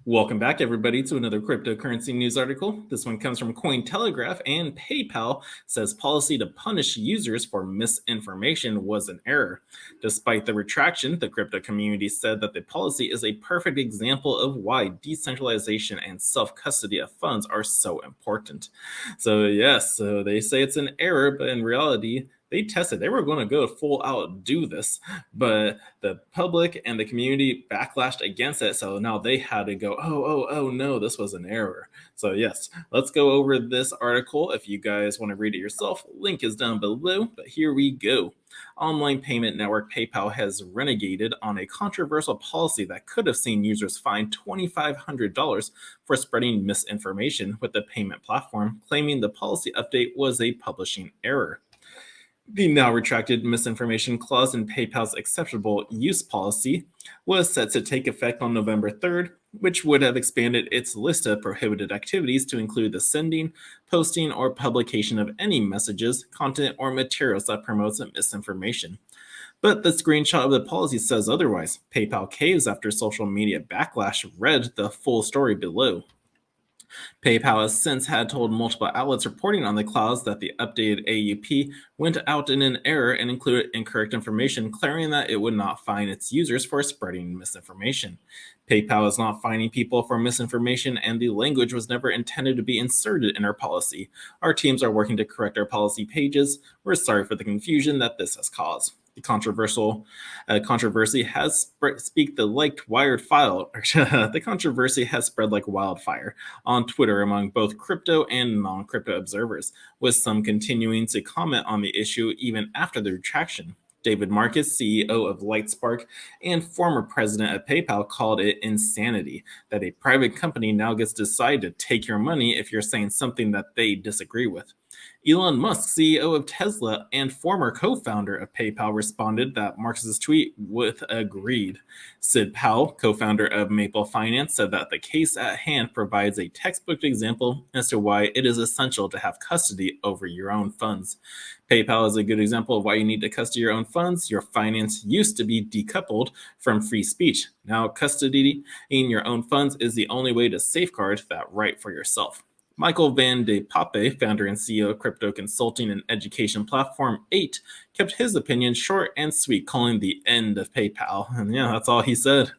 Welcome back, everybody, to another cryptocurrency news article. This one comes from Cointelegraph, and PayPal says policy to punish users for misinformation was an error. Despite the retraction, the crypto community said that the policy is a perfect example of why decentralization and self-custody of funds are so important. So yes, so they say it's an error, but in reality, they tested. They were going to go full out do this, but the public and the community backlashed against it. So now they had to go, oh, no, this was an error. So yes, let's go over this article. If you guys want to read it yourself, link is down below. But here we go. Online payment network PayPal has renegated on a controversial policy that could have seen users fined $2,500 for spreading misinformation, with the payment platform claiming the policy update was a publishing error. The now retracted misinformation clause in PayPal's acceptable use policy was set to take effect on November 3rd, which would have expanded its list of prohibited activities to include the sending, posting, or publication of any messages, content, or materials that promotes misinformation. But the screenshot of the policy says otherwise. PayPal caves after social media backlash. Read the full story below. PayPal has since had told multiple outlets reporting on the clause that the updated AUP went out in an error and included incorrect information, claiming that it would not fine its users for spreading misinformation. PayPal is not fining people for misinformation, and the language was never intended to be inserted in our policy. Our teams are working to correct our policy pages. We're sorry for the confusion that this has caused. The controversy has spread like wildfire on Twitter among both crypto and non-crypto observers, with some continuing to comment on the issue even after the retraction. David Marcus, CEO of Lightspark and former president of PayPal, called it insanity that a private company now gets to decide to take your money if you're saying something that they disagree with. Elon Musk, CEO of Tesla and former co-founder of PayPal, responded that Marx's tweet with agreed. Sid Powell, co-founder of Maple Finance, said that the case at hand provides a textbook example as to why it is essential to have custody over your own funds. PayPal is a good example of why you need to custody your own funds. Your finance used to be decoupled from free speech. Now, custodying your own funds is the only way to safeguard that right for yourself. Michael Van de Pape, founder and CEO of crypto consulting and education platform 8, kept his opinion short and sweet, calling the end of PayPal. And yeah, that's all he said.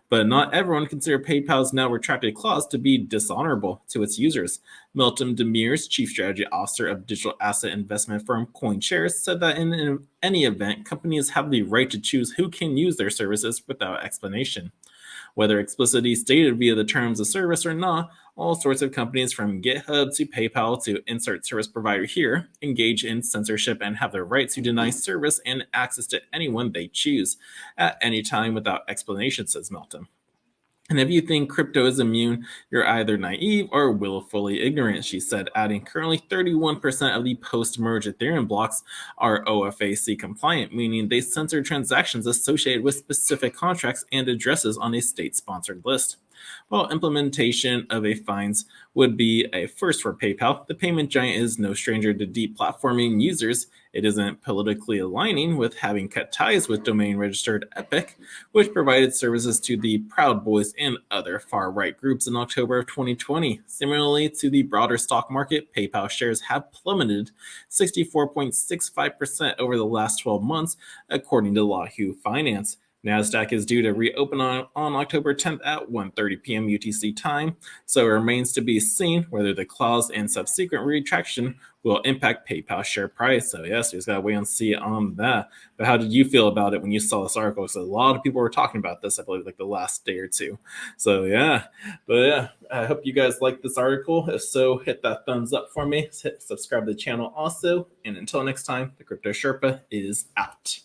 But not everyone considered PayPal's now retracted clause to be dishonorable to its users. Milton Demers, chief strategy officer of digital asset investment firm CoinShares, said that in any event, companies have the right to choose who can use their services without explanation. Whether explicitly stated via the terms of service or not, all sorts of companies from GitHub to PayPal to insert service provider here engage in censorship and have the right to deny service and access to anyone they choose at any time without explanation, says Melton. And if you think crypto is immune, you're either naive or willfully ignorant, she said, adding currently 31% of the post-merge Ethereum blocks are OFAC compliant, meaning they censor transactions associated with specific contracts and addresses on a state-sponsored list. While implementation of a fines would be a first for PayPal, the payment giant is no stranger to deplatforming users. It isn't politically aligning with having cut ties with domain-registered Epic, which provided services to the Proud Boys and other far-right groups in October of 2020. Similarly to the broader stock market, PayPal shares have plummeted 64.65% over the last 12 months, according to Yahoo Finance. NASDAQ is due to reopen on October 10th at 1:30 p.m. UTC time, so it remains to be seen whether the clause and subsequent retraction will impact PayPal's share price. So yes, we just gotta wait and see on that. But how did you feel about it when you saw this article? So a lot of people were talking about this, I believe, like the last day or two. So yeah, but yeah, I hope you guys liked this article. If so, hit that thumbs up for me. Hit subscribe to the channel also. And until next time, the Crypto Sherpa is out.